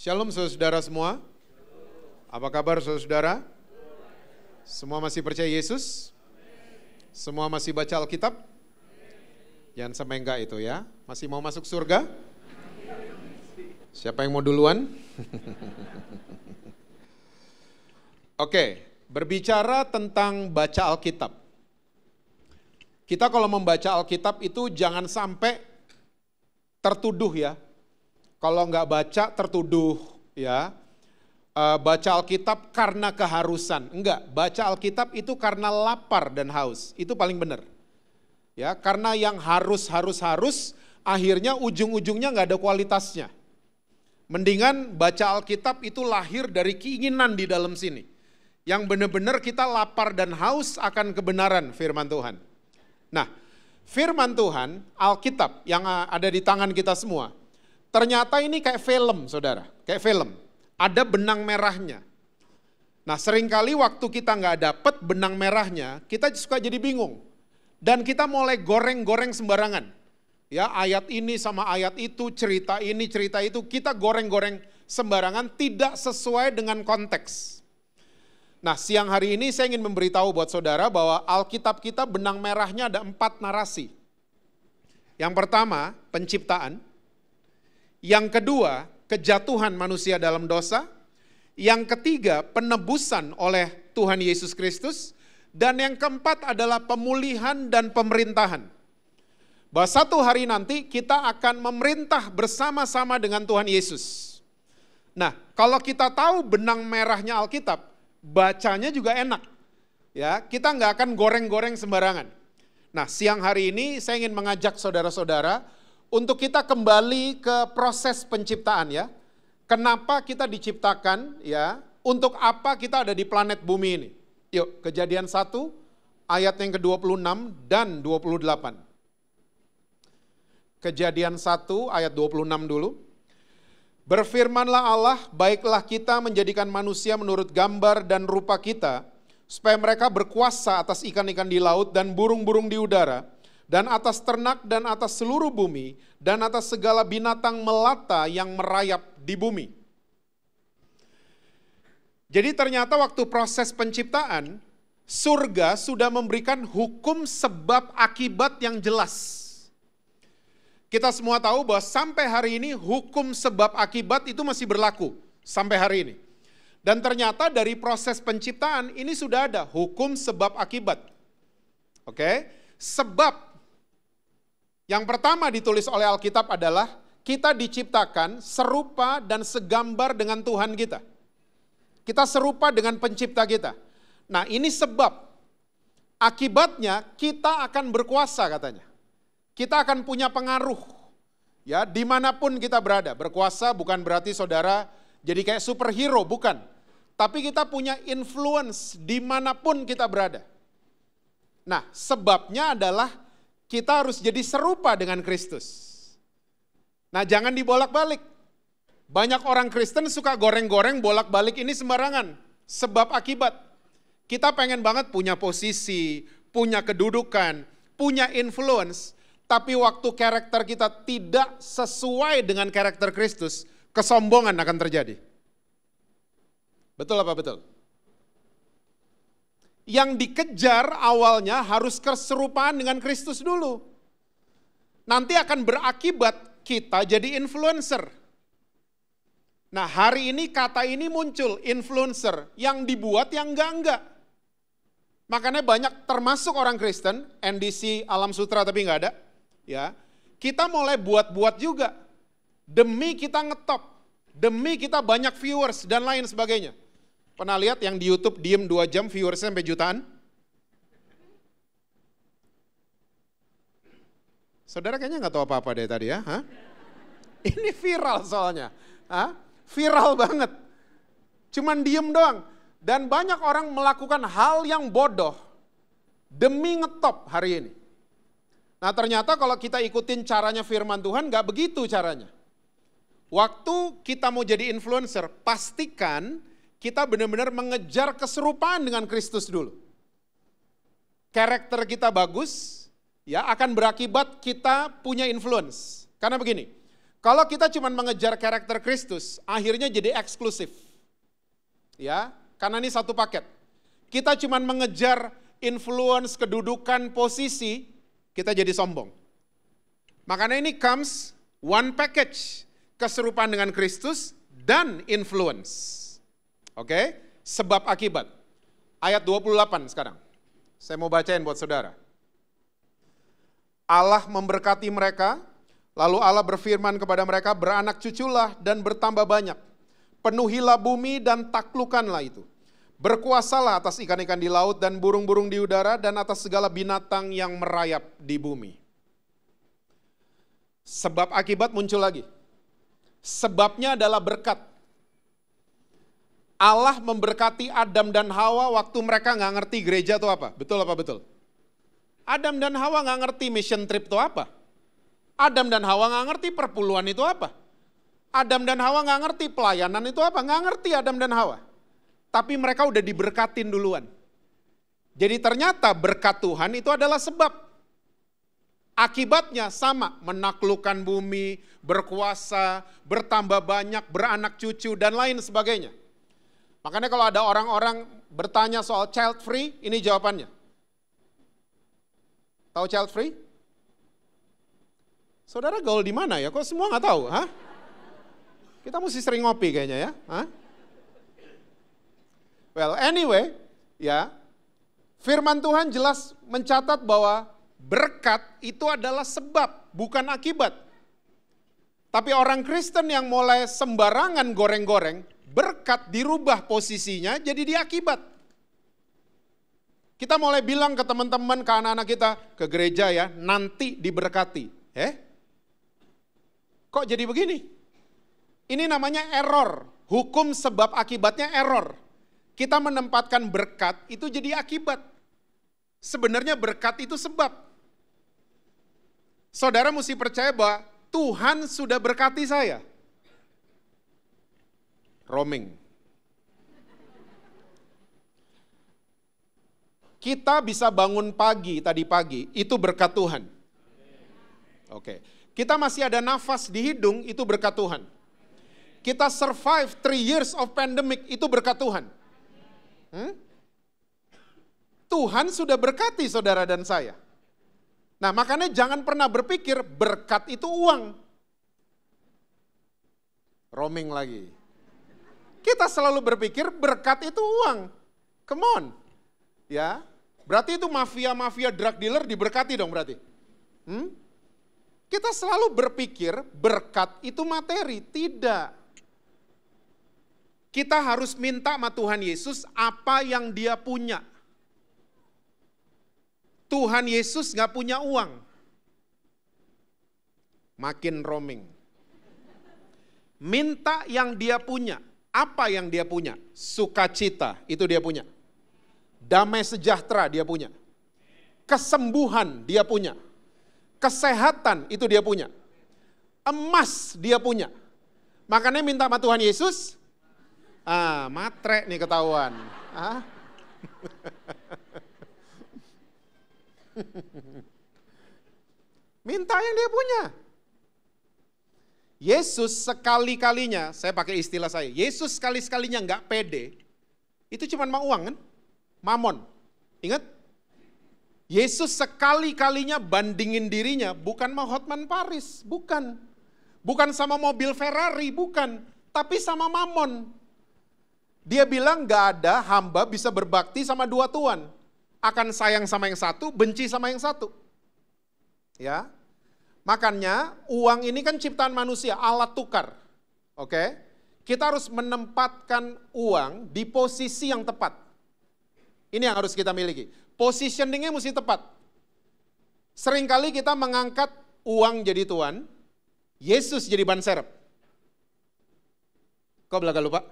Shalom saudara semua. Apa kabar saudara? Semua masih percaya Yesus? Semua masih baca Alkitab? Jangan sampai enggak itu ya. Masih mau masuk surga? Siapa yang mau duluan? Oke, berbicara tentang baca Alkitab. Kita kalau membaca Alkitab itu jangan sampai tertuduh ya. Kalau nggak baca tertuduh ya. Baca Alkitab karena keharusan. Enggak, baca Alkitab itu karena lapar dan haus. Itu paling benar. Ya, karena yang harus, akhirnya ujung-ujungnya nggak ada kualitasnya. Mendingan baca Alkitab itu lahir dari keinginan di dalam sini. Yang benar-benar kita lapar dan haus akan kebenaran firman Tuhan. Nah, firman Tuhan, Alkitab yang ada di tangan kita semua, ternyata ini kayak film, saudara. Kayak film. Ada benang merahnya. Nah, seringkali waktu kita nggak dapet benang merahnya, kita suka jadi bingung. Dan kita mulai goreng-goreng sembarangan. Ya, ayat ini sama ayat itu, cerita ini, cerita itu, kita goreng-goreng sembarangan, tidak sesuai dengan konteks. Nah, siang hari ini saya ingin memberitahu buat saudara bahwa Alkitab kita benang merahnya ada 4 narasi. Yang pertama, penciptaan. Yang kedua, kejatuhan manusia dalam dosa. Yang ketiga, penebusan oleh Tuhan Yesus Kristus. Dan yang keempat adalah pemulihan dan pemerintahan. Bahwa satu hari nanti kita akan memerintah bersama-sama dengan Tuhan Yesus. Nah, kalau kita tahu benang merahnya Alkitab, bacanya juga enak. Ya, kita nggak akan goreng-goreng sembarangan. Nah, siang hari ini saya ingin mengajak saudara-saudara untuk kita kembali ke proses penciptaan ya. Kenapa kita diciptakan ya? Untuk apa kita ada di planet bumi ini? Yuk, Kejadian 1 ayat yang ke-26 dan 28. Kejadian 1 ayat 26 dulu. Berfirmanlah Allah, baiklah kita menjadikan manusia menurut gambar dan rupa kita, supaya mereka berkuasa atas ikan-ikan di laut dan burung-burung di udara, dan atas ternak dan atas seluruh bumi, dan atas segala binatang melata yang merayap di bumi. Jadi ternyata waktu proses penciptaan, surga sudah memberikan hukum sebab akibat yang jelas. Kita semua tahu bahwa sampai hari ini hukum sebab akibat itu masih berlaku sampai hari ini. Dan ternyata dari proses penciptaan ini sudah ada hukum sebab akibat. Oke? Sebab yang pertama ditulis oleh Alkitab adalah kita diciptakan serupa dan segambar dengan Tuhan kita. Kita serupa dengan pencipta kita. Nah, ini sebab. Akibatnya kita akan berkuasa katanya. Kita akan punya pengaruh. Ya, dimanapun kita berada. Berkuasa bukan berarti saudara jadi kayak superhero, bukan. Tapi kita punya influence dimanapun kita berada. Nah, sebabnya adalah kita harus jadi serupa dengan Kristus. Nah, jangan dibolak-balik. Banyak orang Kristen suka goreng-goreng bolak-balik ini sembarangan. Sebab akibat. Kita pengen banget punya posisi, punya kedudukan, punya influence. Tapi waktu karakter kita tidak sesuai dengan karakter Kristus, kesombongan akan terjadi. Betul apa betul? Yang dikejar awalnya harus keserupaan dengan Kristus dulu. Nanti akan berakibat kita jadi influencer. Nah, hari ini kata ini muncul, influencer, yang dibuat yang enggak. Makanya banyak termasuk orang Kristen, NDC Alam Sutra tapi enggak ada. Ya, kita mulai buat-buat juga. Demi kita ngetop, demi kita banyak viewers dan lain sebagainya. Pernah lihat yang di YouTube diem 2 jam viewersnya sampai jutaan? Saudara kayaknya nggak tahu apa-apa deh tadi ya. Hah? Ini viral soalnya. Hah? Viral banget. Cuman diem doang. Dan banyak orang melakukan hal yang bodoh demi ngetop hari ini. Nah, ternyata kalau kita ikutin caranya firman Tuhan, nggak begitu caranya. Waktu kita mau jadi influencer, pastikan kita benar-benar mengejar keserupaan dengan Kristus dulu. Karakter kita bagus, ya akan berakibat kita punya influence. Karena begini, Kalau kita cuma mengejar karakter Kristus, akhirnya jadi eksklusif. Ya, karena ini satu paket. Kita cuma mengejar influence, kedudukan, posisi, kita jadi sombong. Makanya ini comes one package, keserupaan dengan Kristus dan influence. Oke, sebab akibat. Ayat 28 sekarang. Saya mau bacain buat saudara. Allah memberkati mereka, lalu Allah berfirman kepada mereka, beranak cuculah dan bertambah banyak. Penuhilah bumi dan taklukkanlah itu. Berkuasalah atas ikan-ikan di laut dan burung-burung di udara dan atas segala binatang yang merayap di bumi. Sebab akibat muncul lagi. Sebabnya adalah berkat. Allah memberkati Adam dan Hawa waktu mereka nggak ngerti gereja itu apa. Betul apa betul? Adam dan Hawa nggak ngerti mission trip itu apa. Adam dan Hawa nggak ngerti perpuluhan itu apa. Adam dan Hawa nggak ngerti pelayanan itu apa. Nggak ngerti Adam dan Hawa. Tapi mereka udah diberkatin duluan. Jadi ternyata berkat Tuhan itu adalah sebab. Akibatnya sama, menaklukkan bumi, berkuasa, bertambah banyak, beranak cucu, dan lain sebagainya. Makanya kalau ada orang-orang bertanya soal child free, ini jawabannya. Tahu child free? Saudara gaul di mana ya? Kok semua nggak tahu? Hah? Kita mesti sering ngopi kayaknya ya. Hah? Well, anyway, ya, firman Tuhan jelas mencatat bahwa berkat itu adalah sebab, bukan akibat. Tapi orang Kristen yang mulai sembarangan goreng-goreng, berkat dirubah posisinya jadi dia akibat. Kita mulai bilang ke teman-teman, ke anak-anak kita, ke gereja ya, nanti diberkati. Kok jadi begini? Ini namanya error. Hukum sebab akibatnya error. Kita menempatkan berkat itu jadi akibat. Sebenarnya berkat itu sebab. Saudara mesti percaya bahwa Tuhan sudah berkati saya. Roaming. Kita bisa bangun pagi, tadi pagi, itu berkat Tuhan. Oke. Kita masih ada nafas di hidung, itu berkat Tuhan. Kita survive 3 years of pandemic, itu berkat Tuhan. Tuhan sudah berkati saudara dan saya. Nah, makanya jangan pernah berpikir berkat itu uang. Roaming lagi. Kita selalu berpikir berkat itu uang. Come on. Ya. Berarti itu mafia-mafia drug dealer diberkati dong berarti. Kita selalu berpikir berkat itu materi. Tidak. Kita harus minta sama Tuhan Yesus apa yang dia punya. Tuhan Yesus gak punya uang. Makin roaming. Minta yang dia punya. Apa yang dia punya? Sukacita, itu dia punya. Damai sejahtera dia punya. Kesembuhan dia punya. Kesehatan itu dia punya. Emas dia punya. Makanya minta sama Tuhan Yesus. Matre nih ketahuan. Minta yang dia punya. Yesus sekali-kalinya, saya pakai istilah saya, Yesus sekali-sekalinya nggak pede, itu cuma mau uang kan? Mamon. Ingat? Yesus sekali-kalinya bandingin dirinya bukan sama Hotman Paris, bukan. Bukan sama mobil Ferrari, bukan. Tapi sama mamon. Dia bilang nggak ada hamba bisa berbakti sama dua tuan. Akan sayang sama yang satu, benci sama yang satu. Ya. Makanya uang ini kan ciptaan manusia, alat tukar. Oke? Kita harus menempatkan uang di posisi yang tepat. Ini yang harus kita miliki. Positioningnya mesti tepat. Seringkali kita mengangkat uang jadi tuan, Yesus jadi ban serep. Kok belakang lupa?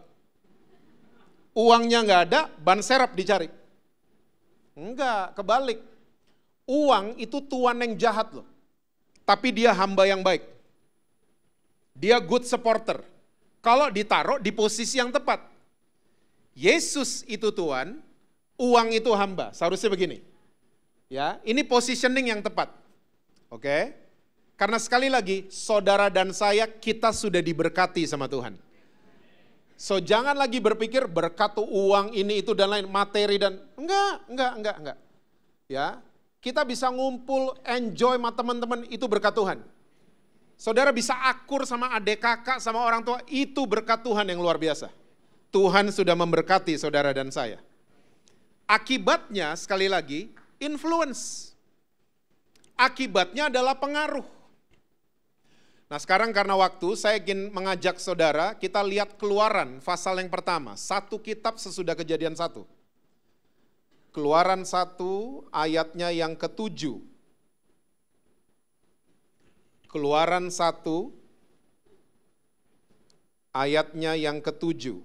Uangnya nggak ada, ban serep dicari. Enggak, kebalik. Uang itu tuan yang jahat loh. Tapi dia hamba yang baik. Dia good supporter. Kalau ditaruh di posisi yang tepat. Yesus itu tuan, uang itu hamba. Seharusnya begini. Ya, ini positioning yang tepat. Oke? Karena sekali lagi, saudara dan saya, kita sudah diberkati sama Tuhan. So jangan lagi berpikir berkat uang ini itu dan lain, materi dan enggak. Ya, kita bisa ngumpul, enjoy sama teman-teman, itu berkat Tuhan. Saudara bisa akur sama adik kakak, sama orang tua, itu berkat Tuhan yang luar biasa. Tuhan sudah memberkati saudara dan saya. Akibatnya sekali lagi, influence. Akibatnya adalah pengaruh. Nah sekarang karena waktu, saya ingin mengajak saudara, kita lihat Keluaran pasal yang pertama, satu kitab sesudah Kejadian 1. Keluaran 1 ayatnya yang ke-7. Keluaran 1 ayatnya yang ke-7.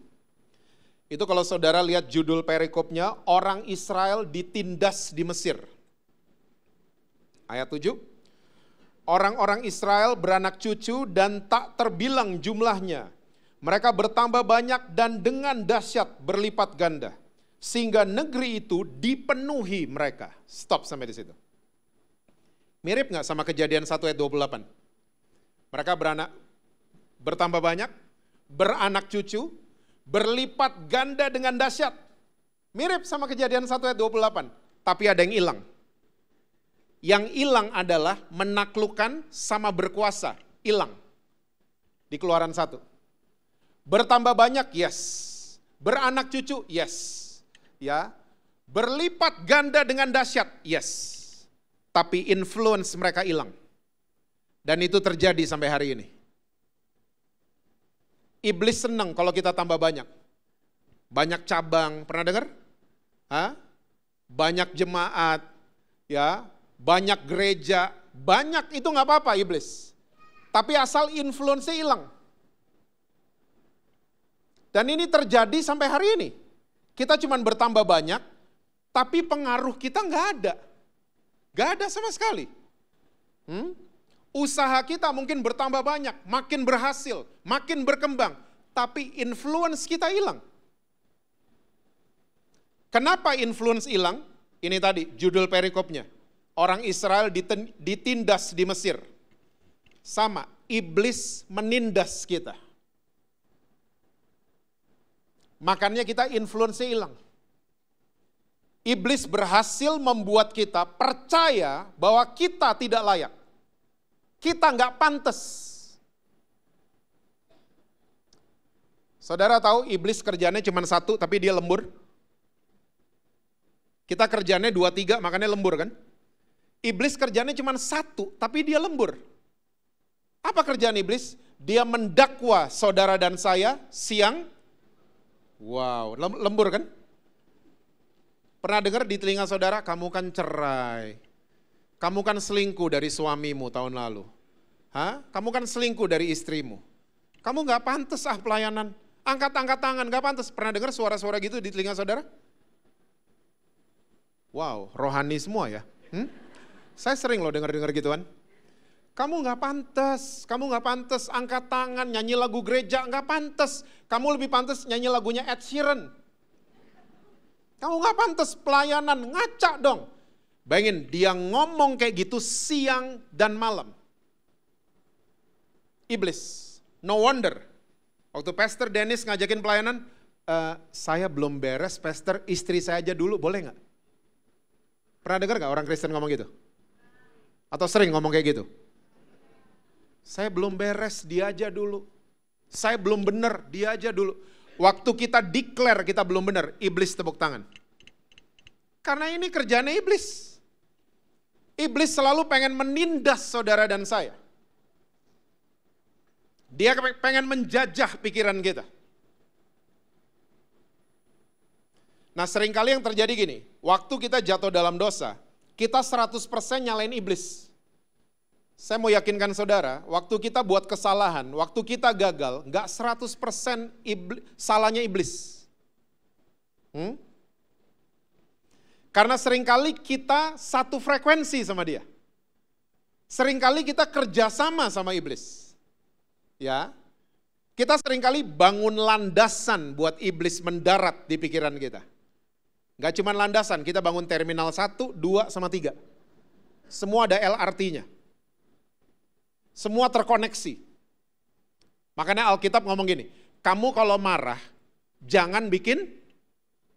Itu kalau saudara lihat judul perikopnya, orang Israel ditindas di Mesir. Ayat 7. Orang-orang Israel beranak cucu dan tak terbilang jumlahnya. Mereka bertambah banyak dan dengan dahsyat berlipat ganda. Sehingga negeri itu dipenuhi mereka. Stop sampai di situ. Mirip nggak sama Kejadian 1 ayat 28? Mereka bertambah banyak, beranak cucu, berlipat ganda dengan dahsyat. Mirip sama Kejadian 1 ayat 28. Tapi ada yang hilang. Yang hilang adalah menaklukkan sama berkuasa, hilang. Di Keluaran 1. Bertambah banyak, yes. Beranak cucu, yes. Ya. Berlipat ganda dengan dahsyat, yes. Tapi influence mereka hilang. Dan itu terjadi sampai hari ini. Iblis senang kalau kita tambah banyak. Banyak cabang, pernah dengar? Banyak jemaat, ya. Banyak gereja, banyak itu nggak apa-apa iblis. Tapi asal influence-nya hilang. Dan ini terjadi sampai hari ini. Kita cuma bertambah banyak, tapi pengaruh kita nggak ada. Nggak ada sama sekali. Usaha kita mungkin bertambah banyak, makin berhasil, makin berkembang. Tapi influence kita hilang. Kenapa influence hilang? Ini tadi judul perikopnya. Orang Israel ditindas di Mesir. Sama, iblis menindas kita. Makanya kita influence-nya hilang. Iblis berhasil membuat kita percaya bahwa kita tidak layak. Kita nggak pantas. Saudara tahu iblis kerjanya cuma satu tapi dia lembur? Kita kerjanya 2-3 makanya lembur kan? Iblis kerjanya cuma satu, tapi dia lembur. Apa kerjaan iblis? Dia mendakwa saudara dan saya siang. Wow, lembur kan? Pernah dengar di telinga saudara, kamu kan cerai. Kamu kan selingkuh dari suamimu tahun lalu. Kamu kan selingkuh dari istrimu. Kamu gak pantas pelayanan. Angkat-angkat tangan, gak pantas. Pernah dengar suara-suara gitu di telinga saudara? Wow, rohani semua ya. Saya sering loh dengar-dengar gituan. Kamu nggak pantas angkat tangan, nyanyi lagu gereja, nggak pantas. Kamu lebih pantas nyanyi lagunya Ed Sheeran. Kamu nggak pantas pelayanan, ngaca dong. Bayangin, dia ngomong kayak gitu siang dan malam. Iblis, no wonder. Waktu Pastor Dennis ngajakin pelayanan, saya belum beres, Pastor, istri saya aja dulu, boleh nggak? Pernah dengar nggak orang Kristen ngomong gitu? Atau sering ngomong kayak gitu? Saya belum beres, dia aja dulu. Saya belum benar, dia aja dulu. Waktu kita declare kita belum benar, iblis tepuk tangan. Karena ini kerjanya iblis. Iblis selalu pengen menindas saudara dan saya. Dia pengen menjajah pikiran kita. Nah seringkali yang terjadi gini, waktu kita jatuh dalam dosa, kita 100% nyalain iblis. Saya mau yakinkan saudara, waktu kita buat kesalahan, waktu kita gagal, nggak 100% salahnya iblis. Karena seringkali kita satu frekuensi sama dia. Seringkali kita kerjasama sama iblis. Ya, kita seringkali bangun landasan buat iblis mendarat di pikiran kita. Nggak cuma landasan, kita bangun terminal 1, 2, sama 3. Semua ada LRT-nya. Semua terkoneksi. Makanya Alkitab ngomong gini, kamu kalau marah, jangan bikin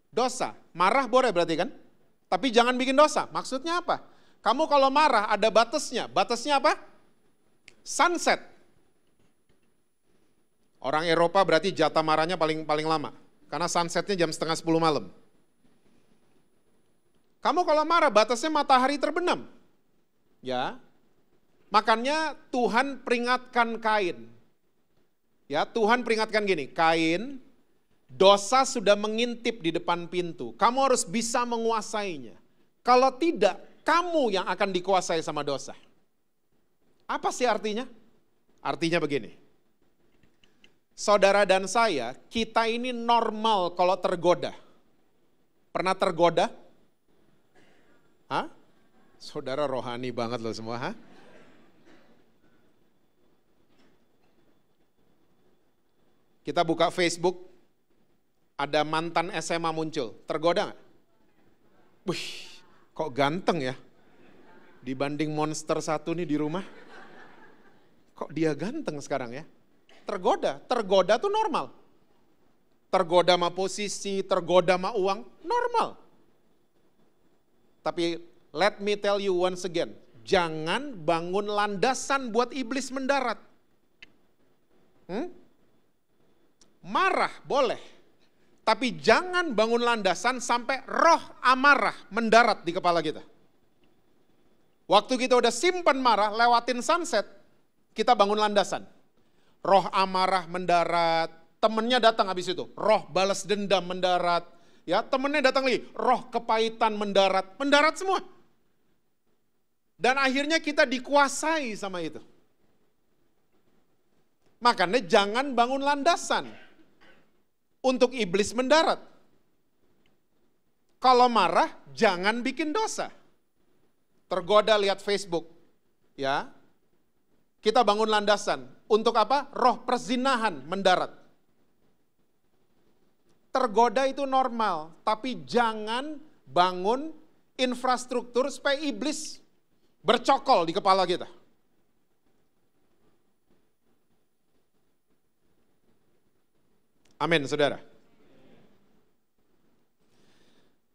dosa. Marah boleh berarti kan? Tapi jangan bikin dosa. Maksudnya apa? Kamu kalau marah ada batasnya. Batasnya apa? Sunset. Orang Eropa berarti jatah marahnya paling lama. Karena sunsetnya jam 9:30 malam. Kamu kalau marah batasnya matahari terbenam. Ya. Makanya Tuhan peringatkan Kain. Ya, Tuhan peringatkan gini, Kain, dosa sudah mengintip di depan pintu. Kamu harus bisa menguasainya. Kalau tidak, kamu yang akan dikuasai sama dosa. Apa sih artinya? Artinya begini. Saudara dan saya, kita ini normal kalau tergoda. Pernah tergoda? Hah? Saudara rohani banget loh semua, hah? Kita buka Facebook, ada mantan SMA muncul. Tergoda nggak? Wih, kok ganteng ya? Dibanding monster satu nih di rumah. Kok dia ganteng sekarang ya? Tergoda tuh normal. Tergoda sama posisi, tergoda sama uang, normal. Tapi let me tell you once again, jangan bangun landasan buat iblis mendarat. Marah boleh, tapi jangan bangun landasan sampai roh amarah mendarat di kepala kita. Waktu kita udah simpan marah, lewatin sunset, kita bangun landasan. Roh amarah mendarat, temennya datang habis itu, roh balas dendam mendarat, ya temennya datang lagi, roh kepahitan mendarat semua. Dan akhirnya kita dikuasai sama itu. Makanya jangan bangun landasan untuk iblis mendarat. Kalau marah, jangan bikin dosa. Tergoda lihat Facebook, ya. Kita bangun landasan. Untuk apa? Roh perzinahan mendarat. Tergoda itu normal, tapi jangan bangun infrastruktur supaya iblis bercokol di kepala kita. Amin, saudara.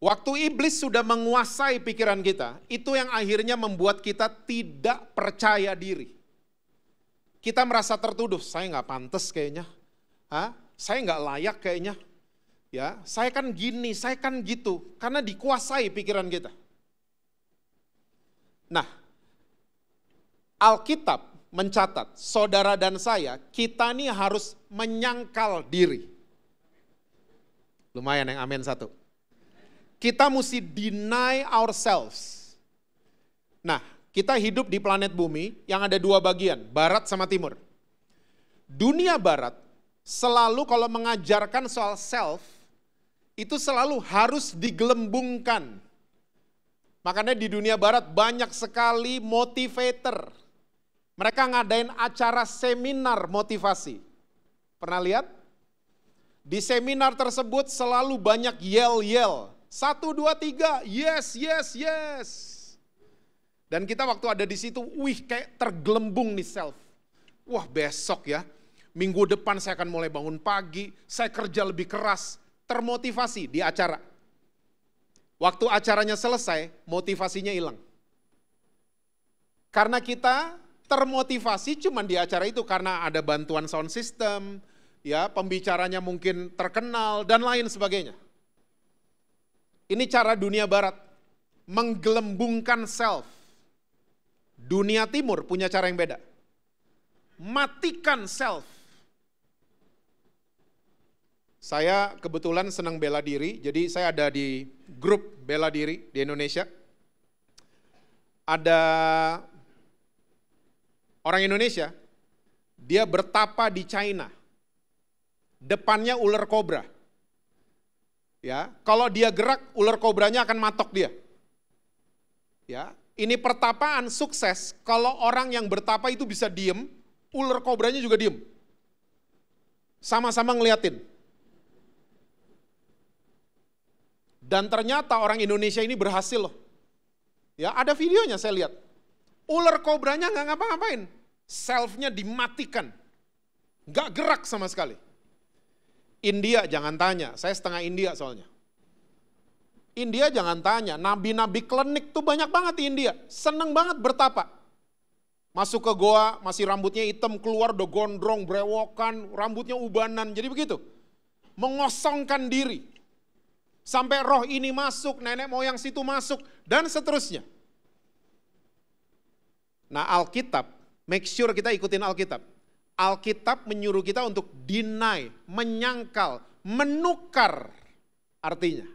Waktu iblis sudah menguasai pikiran kita, itu yang akhirnya membuat kita tidak percaya diri. Kita merasa tertuduh, saya nggak pantas kayaknya, saya nggak layak kayaknya, ya, saya kan gini, saya kan gitu, karena dikuasai pikiran kita. Nah, Alkitab mencatat, saudara dan saya, kita ini harus menyangkal diri. Lumayan yang amin satu. Kita mesti deny ourselves. Nah, kita hidup di planet bumi yang ada dua bagian, barat sama timur. Dunia barat selalu kalau mengajarkan soal self, itu selalu harus digelembungkan. Makanya di dunia barat banyak sekali motivator. Mereka ngadain acara seminar motivasi. Pernah lihat? Di seminar tersebut selalu banyak yell-yell. 1, 2, 3, yes, yes, yes. Dan kita waktu ada di situ, kayak tergelembung nih self. Wah besok ya, minggu depan saya akan mulai bangun pagi, saya kerja lebih keras, termotivasi di acara. Waktu acaranya selesai, motivasinya hilang. Karena kita termotivasi cuma di acara itu, karena ada bantuan sound system, ya pembicaranya mungkin terkenal, dan lain sebagainya. Ini cara dunia barat, menggelembungkan self. Dunia timur punya cara yang beda. Matikan self. Saya kebetulan senang bela diri, jadi saya ada di grup bela diri di Indonesia. Ada orang Indonesia, dia bertapa di China. Depannya ular kobra. Ya, kalau dia gerak, ular kobranya akan matok dia. Ya, ini pertapaan sukses kalau orang yang bertapa itu bisa diem, ular kobranya juga diem. Sama-sama ngeliatin. Dan ternyata orang Indonesia ini berhasil loh. Ya, ada videonya saya lihat. Ular kobranya nggak ngapa-ngapain. Self-nya dimatikan. Nggak gerak sama sekali. India jangan tanya, saya setengah India soalnya. India jangan tanya, nabi-nabi klinik tuh banyak banget di India. Seneng banget bertapa. Masuk ke goa, masih rambutnya hitam, keluar udah gondrong, brewokan, rambutnya ubanan, jadi begitu. Mengosongkan diri. Sampai roh ini masuk, nenek moyang situ masuk, dan seterusnya. Nah Alkitab, make sure kita ikutin Alkitab. Alkitab menyuruh kita untuk deny, menyangkal, menukar artinya.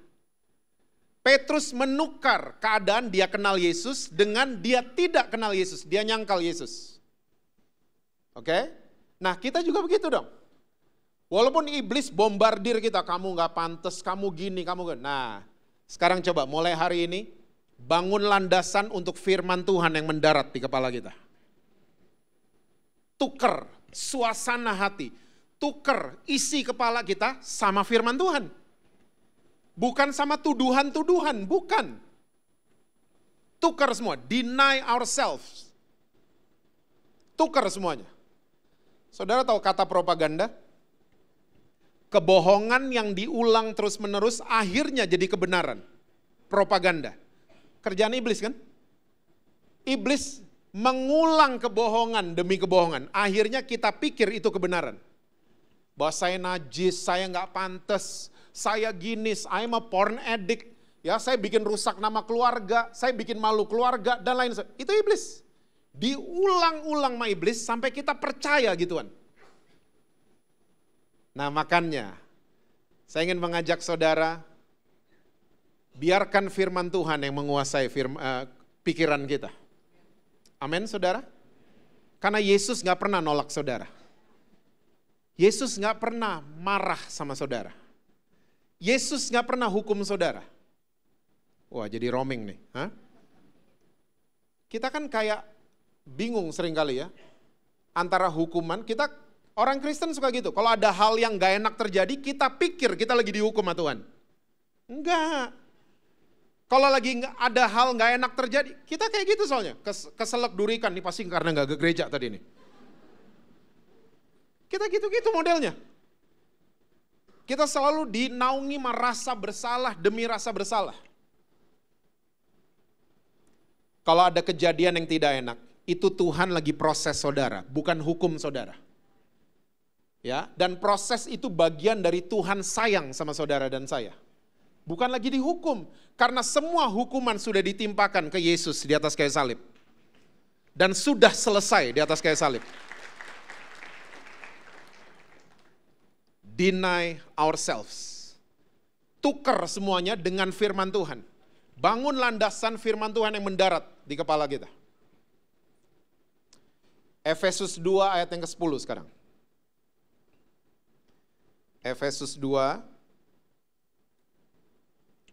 Petrus menukar keadaan dia kenal Yesus dengan dia tidak kenal Yesus, dia nyangkal Yesus. Oke? Nah kita juga begitu dong. Walaupun iblis bombardir kita, kamu gak pantas, kamu gini, kamu gini. Nah sekarang coba mulai hari ini, bangun landasan untuk firman Tuhan yang mendarat di kepala kita. Tuker suasana hati, tuker isi kepala kita sama firman Tuhan. Bukan sama tuduhan-tuduhan, bukan. Tuker semua, deny ourselves. Tuker semuanya. Saudara tahu kata propaganda? Kebohongan yang diulang terus-menerus akhirnya jadi kebenaran. Propaganda. Kerjaan iblis kan? Iblis mengulang kebohongan demi kebohongan. Akhirnya kita pikir itu kebenaran. Bahwa saya najis, saya nggak pantas, saya gini, I'm a porn addict. Ya, saya bikin rusak nama keluarga, saya bikin malu keluarga, dan lain sebagainya. Itu iblis. Diulang-ulang sama iblis sampai kita percaya gituan. Nah makanya, saya ingin mengajak saudara, biarkan firman Tuhan yang menguasai pikiran kita. Amin saudara? Karena Yesus gak pernah nolak saudara. Yesus gak pernah marah sama saudara. Yesus gak pernah hukum saudara. Wah jadi roaming nih. Hah? Kita kan kayak bingung seringkali ya. Antara hukuman, kita orang Kristen suka gitu. Kalau ada hal yang gak enak terjadi, kita pikir kita lagi dihukum sama Tuhan. Enggak. Kalau lagi ada hal nggak enak terjadi, kita kayak gitu soalnya. Keselak durikan, nih pasti karena nggak ke gereja tadi nih. Kita gitu-gitu modelnya. Kita selalu dinaungi merasa bersalah demi rasa bersalah. Kalau ada kejadian yang tidak enak, itu Tuhan lagi proses saudara, bukan hukum saudara. Ya, dan proses itu bagian dari Tuhan sayang sama saudara dan saya. Bukan lagi dihukum, karena semua hukuman sudah ditimpakan ke Yesus di atas kayu salib. Dan sudah selesai di atas kayu salib. Deny ourselves. Tukar semuanya dengan firman Tuhan. Bangun landasan firman Tuhan yang mendarat di kepala kita. Efesus 2 ayat yang ke-10 sekarang. Efesus 2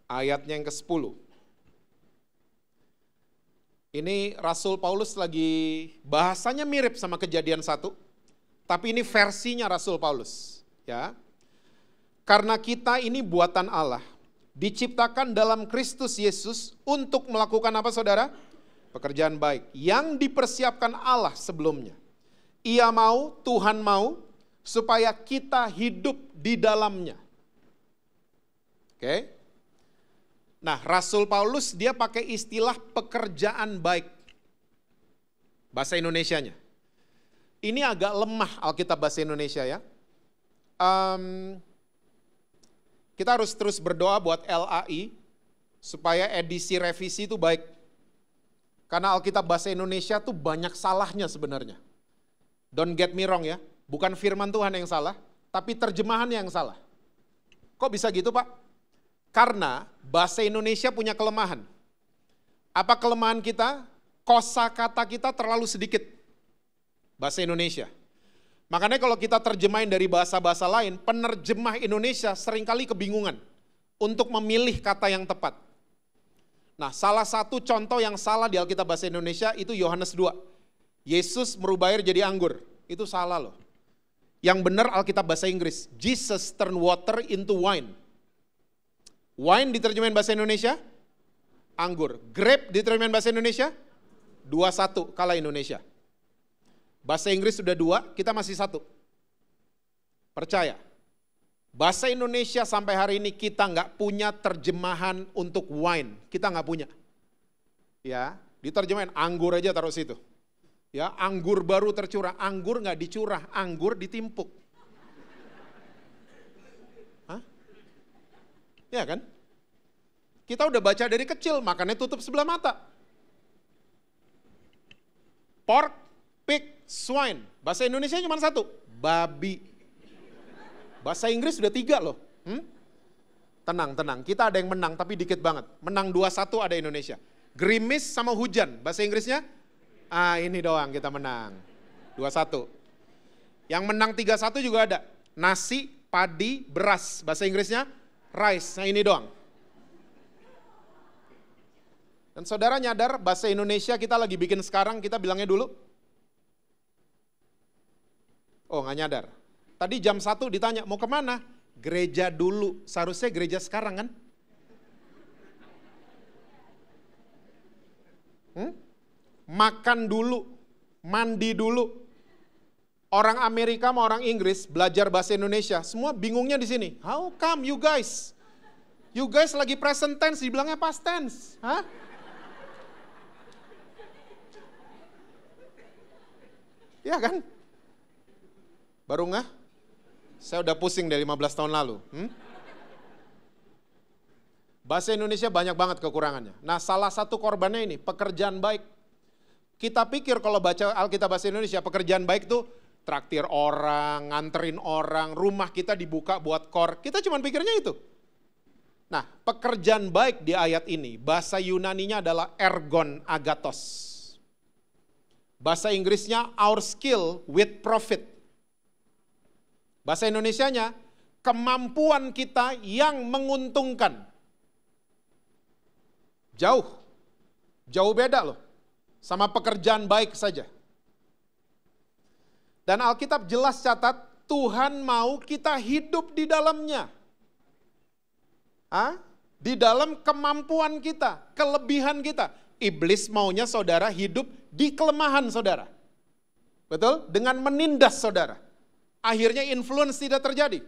ayatnya yang ke-10. Ini Rasul Paulus lagi bahasanya mirip sama Kejadian 1, tapi ini versinya Rasul Paulus, ya. Karena kita ini buatan Allah, diciptakan dalam Kristus Yesus untuk melakukan apa saudara? Pekerjaan baik yang dipersiapkan Allah sebelumnya. Ia mau, Tuhan mau, supaya kita hidup di dalamnya. Oke? Nah, Rasul Paulus dia pakai istilah pekerjaan baik. Bahasa Indonesianya. Ini agak lemah Alkitab bahasa Indonesia ya. Kita harus terus berdoa buat LAI supaya edisi revisi itu baik. Karena Alkitab bahasa Indonesia tuh banyak salahnya sebenarnya. Don't get me wrong ya, bukan firman Tuhan yang salah, tapi terjemahan yang salah. Kok bisa gitu Pak? Karena bahasa Indonesia punya kelemahan. Apa kelemahan kita? Kosakata kita terlalu sedikit. Bahasa Indonesia. Makanya kalau kita terjemahin dari bahasa-bahasa lain, penerjemah Indonesia seringkali kebingungan untuk memilih kata yang tepat. Nah, salah satu contoh yang salah di Alkitab bahasa Indonesia itu Yohanes 2. Yesus merubah air jadi anggur. Itu salah loh. Yang benar Alkitab bahasa Inggris. Jesus turned water into wine. Wine diterjemahin bahasa Indonesia, anggur. Grape diterjemahin bahasa Indonesia, 2-1 kalah Indonesia. Bahasa Inggris sudah 2, kita masih 1. Percaya. Bahasa Indonesia sampai hari ini kita nggak punya terjemahan untuk wine. Kita nggak punya. Ya, diterjemahin anggur aja taruh situ. Ya, anggur baru tercurah. Anggur nggak dicurah, anggur ditimpuk. Hah? Ya kan? Kita udah baca dari kecil, makannya tutup sebelah mata. Pork, pig, swine. Bahasa Indonesia cuma 1, babi. Bahasa Inggris sudah 3 loh. Tenang, kita ada yang menang tapi dikit banget. Menang 2-1 ada Indonesia. Gerimis sama hujan, bahasa Inggrisnya? Ini doang kita menang. 2-1. Yang menang 3-1 juga ada. Nasi, padi, beras, bahasa Inggrisnya? Rice, nah ini doang. Dan saudara nyadar bahasa Indonesia kita lagi bikin sekarang, kita bilangnya dulu? Oh nggak nyadar. Tadi jam 1 ditanya, mau kemana? Gereja dulu, seharusnya gereja sekarang kan? Makan dulu, mandi dulu. Orang Amerika sama orang Inggris belajar bahasa Indonesia, semua bingungnya di sini. How come you guys? You guys lagi present tense, dibilangnya past tense. Hah? Ya kan? Baru nggak? Saya udah pusing dari 15 tahun lalu. Bahasa Indonesia banyak banget kekurangannya. Nah, salah satu korbannya ini, pekerjaan baik. Kita pikir kalau baca Alkitab bahasa Indonesia, pekerjaan baik tuh traktir orang, nganterin orang, rumah kita dibuka buat kor. Kita cuma pikirnya itu. Nah, pekerjaan baik di ayat ini, bahasa Yunaninya adalah ergon agathos. Bahasa Inggrisnya our skill with profit. Bahasa Indonesianya, kemampuan kita yang menguntungkan. Jauh beda loh, sama pekerjaan baik saja. Dan Alkitab jelas catat, Tuhan mau kita hidup di dalamnya. Di dalam kemampuan kita, kelebihan kita. Iblis maunya saudara hidup di kelemahan saudara. Betul? Dengan menindas saudara. Akhirnya influence tidak terjadi.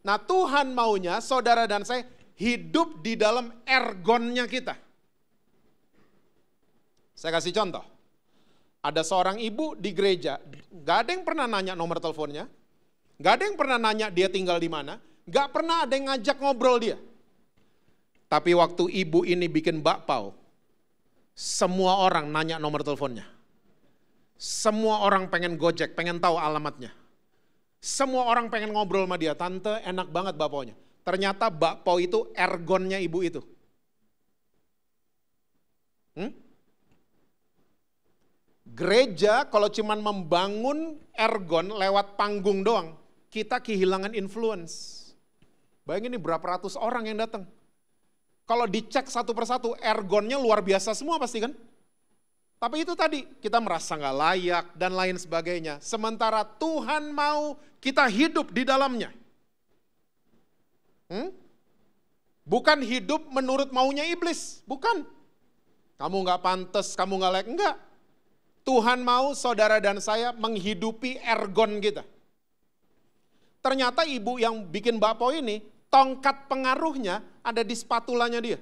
Nah, Tuhan maunya saudara dan saya hidup di dalam ergonnya kita. Saya kasih contoh. Ada seorang ibu di gereja, gak ada yang pernah nanya nomor teleponnya, gak ada yang pernah nanya dia tinggal di mana, gak pernah ada yang ngajak ngobrol dia. Tapi waktu ibu ini bikin bakpao, semua orang nanya nomor teleponnya. Semua orang pengen gojek, pengen tahu alamatnya. Semua orang pengen ngobrol sama dia, tante enak banget bakpaonya. Ternyata bakpao itu ergonnya ibu itu. Gereja kalau cuman membangun ergon lewat panggung doang, kita kehilangan influence. Bayangin ini berapa ratus orang yang datang. Kalau dicek satu persatu, ergonnya luar biasa semua pasti kan? Tapi itu tadi, kita merasa nggak layak dan lain sebagainya. Sementara Tuhan mau kita hidup di dalamnya. Bukan hidup menurut maunya iblis, bukan. Kamu nggak pantas, kamu nggak layak, enggak. Tuhan mau saudara dan saya menghidupi ergon kita. Ternyata ibu yang bikin bakpao ini, tongkat pengaruhnya ada di spatulanya dia.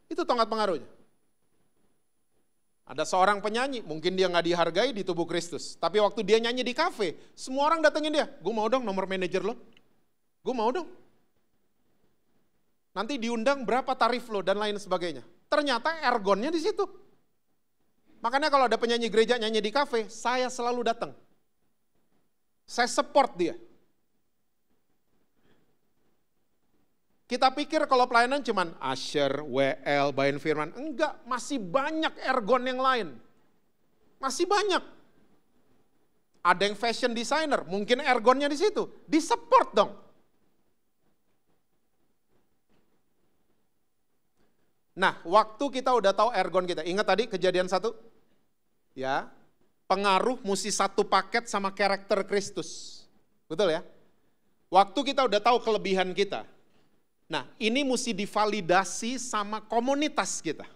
Itu tongkat pengaruhnya. Ada seorang penyanyi, mungkin dia nggak dihargai di tubuh Kristus. Tapi waktu dia nyanyi di kafe, semua orang datengin dia. Gue mau dong nomor manajer lo. Gue mau dong. Nanti diundang berapa tarif lo dan lain sebagainya. Ternyata ergonnya di situ. Makanya kalau ada penyanyi gereja nyanyi di kafe, saya selalu datang. Saya support dia. Kita pikir kalau pelayanan cuman Asher, WL, Bayan Firman. Enggak, masih banyak ergon yang lain. Masih banyak. Ada yang fashion designer, mungkin ergonnya di situ. Di-support dong. Nah, waktu kita udah tahu ergon kita. Ingat tadi kejadian 1? Ya, pengaruh mesti satu paket sama karakter Kristus. Betul ya? Waktu kita udah tahu kelebihan kita. Nah, ini mesti divalidasi sama komunitas kita.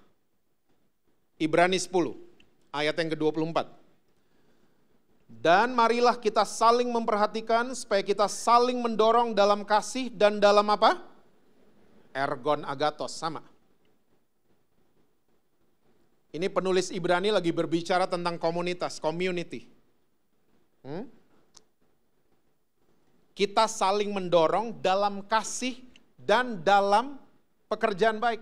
Ibrani 10, ayat yang ke-24. Dan marilah kita saling memperhatikan supaya kita saling mendorong dalam kasih dan dalam apa? Ergon agatos, sama. Ini penulis Ibrani lagi berbicara tentang komunitas, community. Kita saling mendorong dalam kasih dan dalam pekerjaan baik.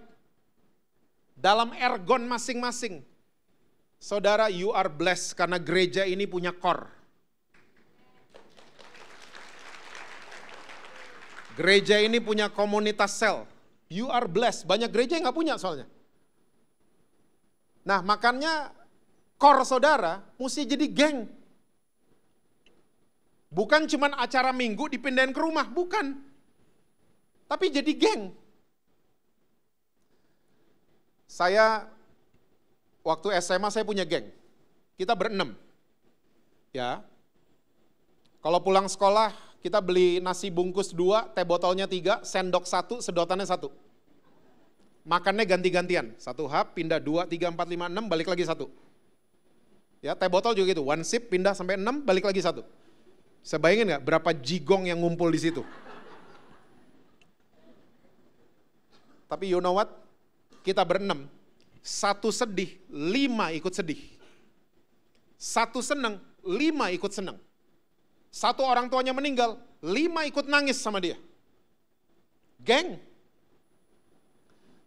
Dalam ergon masing-masing. Saudara, you are blessed karena gereja ini punya core. Gereja ini punya komunitas sel. You are blessed. Banyak gereja yang nggak punya soalnya. Nah, makanya core saudara mesti jadi geng. Bukan cuman acara minggu dipindahin ke rumah, bukan. Tapi jadi geng. Saya waktu SMA saya punya geng. Kita berenam. Ya. Kalau pulang sekolah kita beli nasi bungkus 2, teh botolnya 3, sendok 1, sedotannya 1. Makannya ganti-gantian. 1 hap, pindah 2, 3, 4, 5, 6, balik lagi 1. Ya, teh botol juga gitu. 1 sip, pindah sampai 6, balik lagi 1. Saya bayangin nggak berapa jigong yang ngumpul di situ. Tapi you know what? Kita berenam. 1 sedih, 5 ikut sedih. 1 senang, 5 ikut senang. 1 orang tuanya meninggal, 5 ikut nangis sama dia. Geng.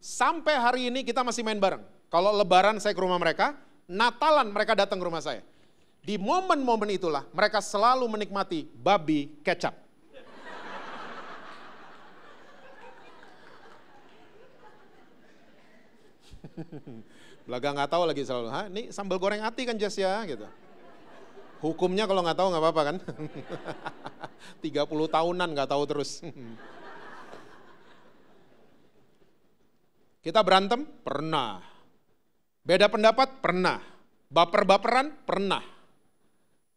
Sampai hari ini kita masih main bareng. Kalau lebaran saya ke rumah mereka, Natalan mereka datang ke rumah saya. Di momen-momen itulah mereka selalu menikmati babi kecap. Belaga nggak tahu lagi selalu, ini sambal goreng ati kan Jas ya, gitu. Hukumnya kalau nggak tahu nggak apa-apa kan. 30 tahunan nggak tahu terus. Kita berantem? Pernah. Beda pendapat? Pernah. Baper-baperan? Pernah.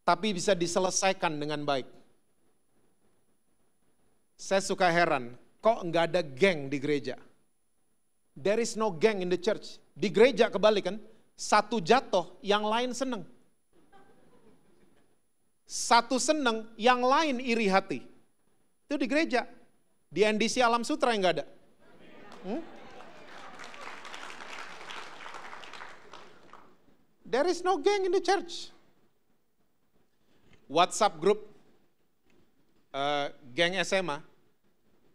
Tapi bisa diselesaikan dengan baik. Saya suka heran, kok nggak ada geng di gereja? There is no gang in the church. Di gereja kebalik kan, 1 jatuh, yang lain seneng. 1 seneng, yang lain iri hati. Itu di gereja. Di NDC Alam Sutra yang nggak ada. There is no gang in the church. WhatsApp group geng SMA,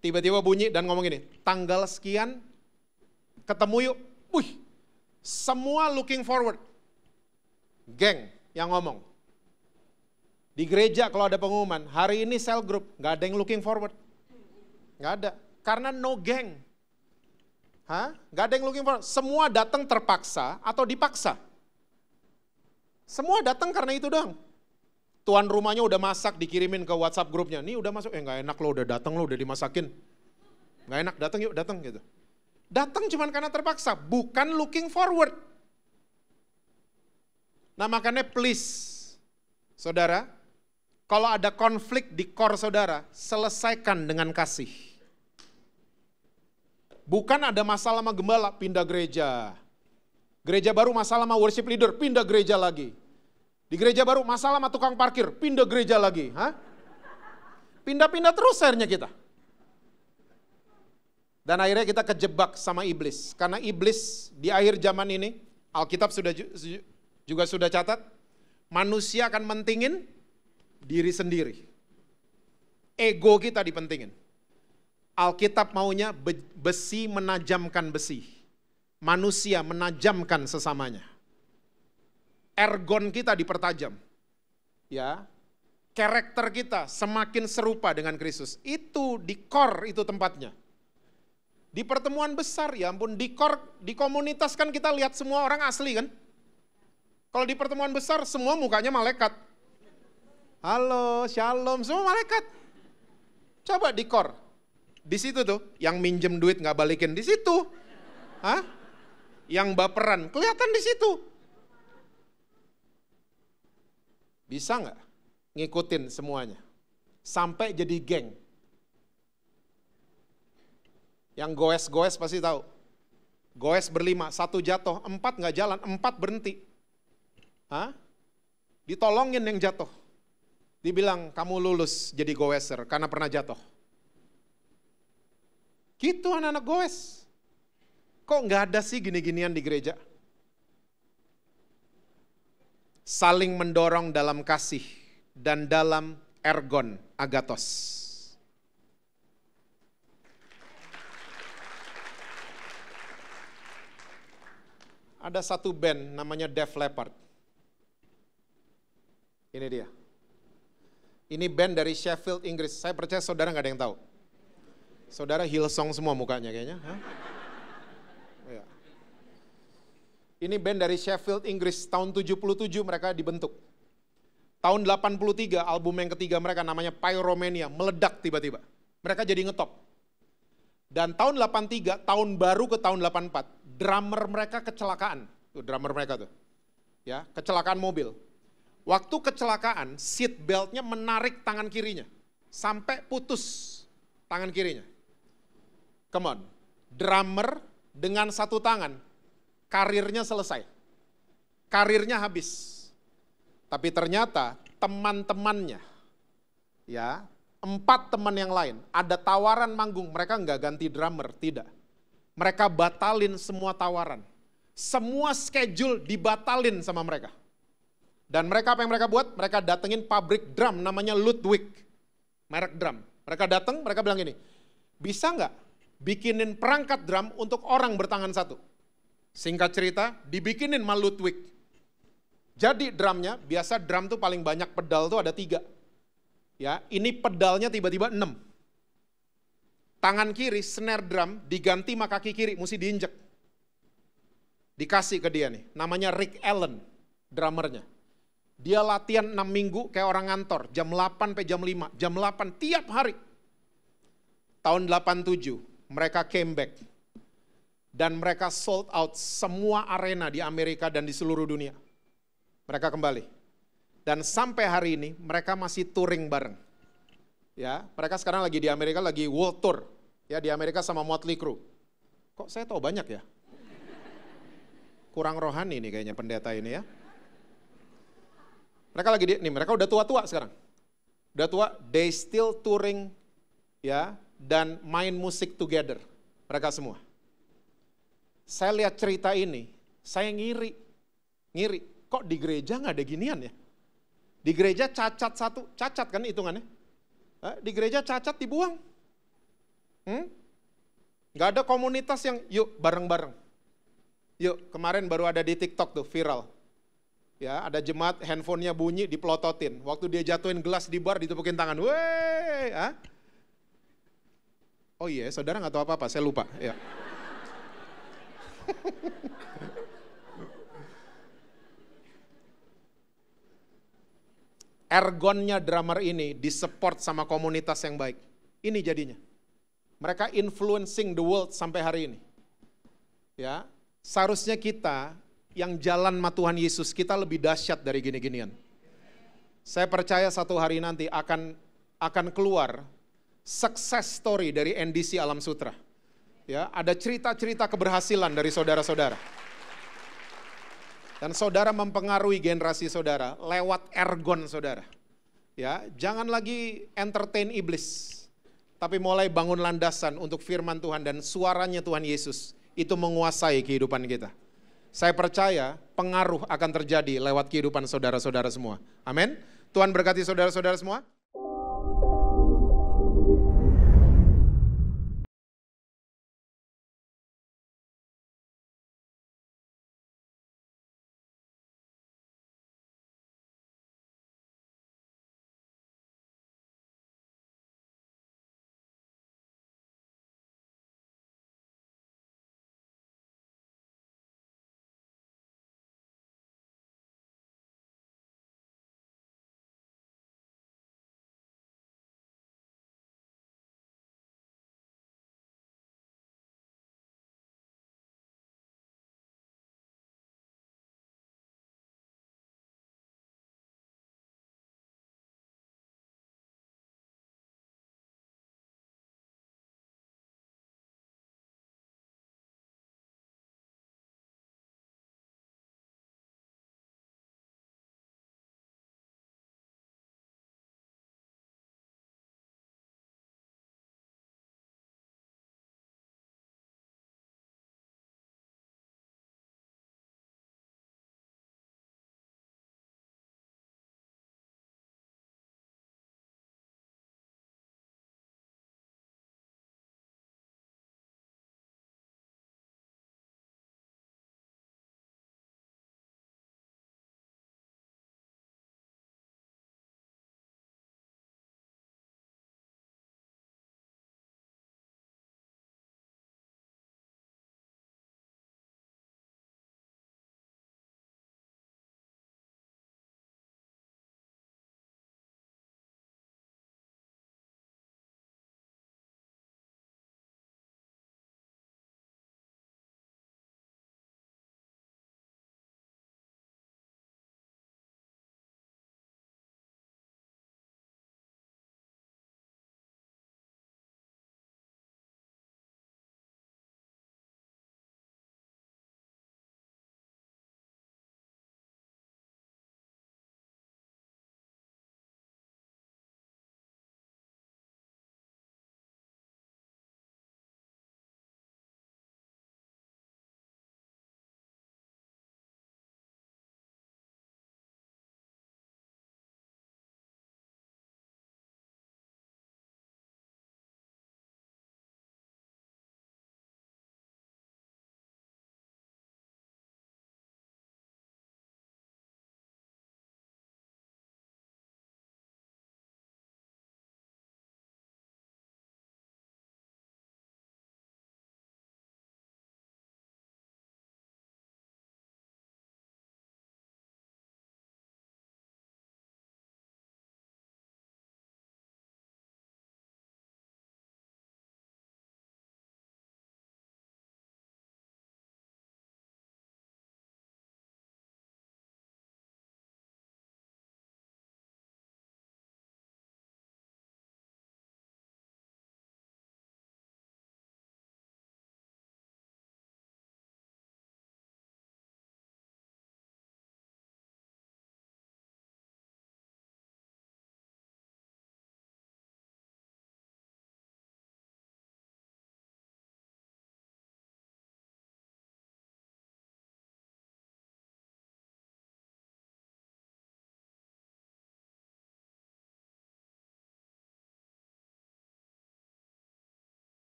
tiba-tiba bunyi dan ngomong gini, tanggal sekian ketemu yuk. Wih, semua looking forward. Geng yang ngomong. Di gereja kalau ada pengumuman, hari ini cell group, nggak ada yang looking forward. Nggak ada, karena no geng. Nggak ada yang looking forward. Semua datang terpaksa atau dipaksa. Semua datang karena itu doang. Tuan rumahnya udah masak, dikirimin ke WhatsApp grupnya. Nih udah masuk, nggak enak lo, udah datang lo, udah dimasakin. Nggak enak, datang yuk, datang gitu. Datang cuman karena terpaksa, bukan looking forward. Nah makanya please, saudara, kalau ada konflik di core saudara, selesaikan dengan kasih. Bukan ada masalah sama gembala, pindah gereja. Gereja baru masalah sama worship leader, pindah gereja lagi. Di gereja baru masalah sama tukang parkir, pindah gereja lagi. Pindah-pindah terus akhirnya kita. Dan akhirnya kita kejebak sama iblis. Karena iblis di akhir zaman ini, Alkitab juga sudah catat, manusia akan mentingin diri sendiri. Ego kita dipentingin. Alkitab maunya besi menajamkan besi. Manusia menajamkan sesamanya. Ergon kita dipertajam. Ya, karakter kita semakin serupa dengan Kristus. Itu di core itu tempatnya. Di pertemuan besar, ya ampun, di komunitas kan kita lihat semua orang asli kan. Kalau di pertemuan besar, semua mukanya malaikat. Halo, shalom, semua malaikat. Coba di core. Di situ tuh, yang minjem duit nggak balikin, di situ. Yang baperan, kelihatan di situ. Bisa nggak ngikutin semuanya? Sampai jadi geng. Yang goes-goes pasti tahu. Goes berlima, 1 jatuh, 4 nggak jalan, 4 berhenti. Ditolongin yang jatuh. Dibilang kamu lulus jadi goeser karena pernah jatuh. Gitu anak-anak goes. Kok nggak ada sih gini-ginian di gereja? Saling mendorong dalam kasih dan dalam ergon agatos. Ada satu band namanya Def Leppard. Ini dia. Ini band dari Sheffield, Inggris. Saya percaya saudara nggak ada yang tahu. Saudara Hillsong semua mukanya kayaknya. Ya. Ini band dari Sheffield, Inggris. Tahun 77 mereka dibentuk. Tahun 83 album yang ketiga mereka namanya Pyromania. Meledak tiba-tiba. Mereka jadi ngetop. Dan tahun 83, tahun baru ke tahun 84, drummer mereka kecelakaan. Tuh drummer mereka tuh. Ya, kecelakaan mobil. Waktu kecelakaan, seat beltnya menarik tangan kirinya. Sampai putus tangan kirinya. Come on. Drummer dengan satu tangan, karirnya selesai. Karirnya habis. Tapi ternyata teman-temannya, ya, 4 teman yang lain, ada tawaran manggung, mereka nggak ganti drummer, tidak. Mereka batalin semua tawaran. Semua schedule dibatalin sama mereka. Dan mereka apa yang mereka buat? Mereka datengin pabrik drum namanya Ludwig. Merek drum. Mereka datang, mereka bilang gini, bisa nggak bikinin perangkat drum untuk orang bertangan satu? Singkat cerita, dibikinin sama Ludwig. Jadi drumnya, biasa drum tuh paling banyak pedal tuh ada 3. Ya, ini pedalnya tiba-tiba 6. Tangan kiri, snare drum, diganti sama kaki kiri, mesti diinjek. Dikasih ke dia nih, namanya Rick Allen, drummernya. Dia latihan 6 minggu kayak orang ngantor, jam 8 sampai jam 5, jam 8 tiap hari. Tahun 87, mereka came back. Dan mereka sold out semua arena di Amerika dan di seluruh dunia. Mereka kembali. Dan sampai hari ini mereka masih touring bareng. Ya, mereka sekarang lagi di Amerika lagi world tour. Ya, di Amerika sama Motley Crue. Kok saya tahu banyak ya? Kurang rohani nih kayaknya pendeta ini ya. Mereka lagi mereka udah tua-tua sekarang. Udah tua, they still touring ya dan main musik together. Mereka semua. Saya lihat cerita ini, saya ngiri. Ngiri, kok di gereja nggak ada ginian ya? Di gereja cacat satu, cacat kan hitungannya. Di gereja cacat dibuang. Nggak ada komunitas yang yuk bareng-bareng. Yuk, kemarin baru ada di TikTok tuh viral. Ya, ada jemaat handphonenya bunyi dipelototin. Waktu dia jatuhin gelas di bar ditepukin tangan. Wey, oh iya, saudara nggak tahu apa-apa, saya lupa. Ya. Ergonnya drummer ini disupport sama komunitas yang baik. Ini jadinya. Mereka influencing the world sampai hari ini. Ya, seharusnya kita yang jalan sama Tuhan Yesus, kita lebih dahsyat dari gini-ginian. Saya percaya satu hari nanti akan keluar success story dari NDC Alam Sutra. Ya, ada cerita-cerita keberhasilan dari saudara-saudara. Dan saudara mempengaruhi generasi saudara lewat ergon saudara. Ya, jangan lagi entertain iblis, tapi mulai bangun landasan untuk firman Tuhan dan suaranya Tuhan Yesus itu menguasai kehidupan kita. Saya percaya pengaruh akan terjadi lewat kehidupan saudara-saudara semua. Amin. Tuhan berkati saudara-saudara semua.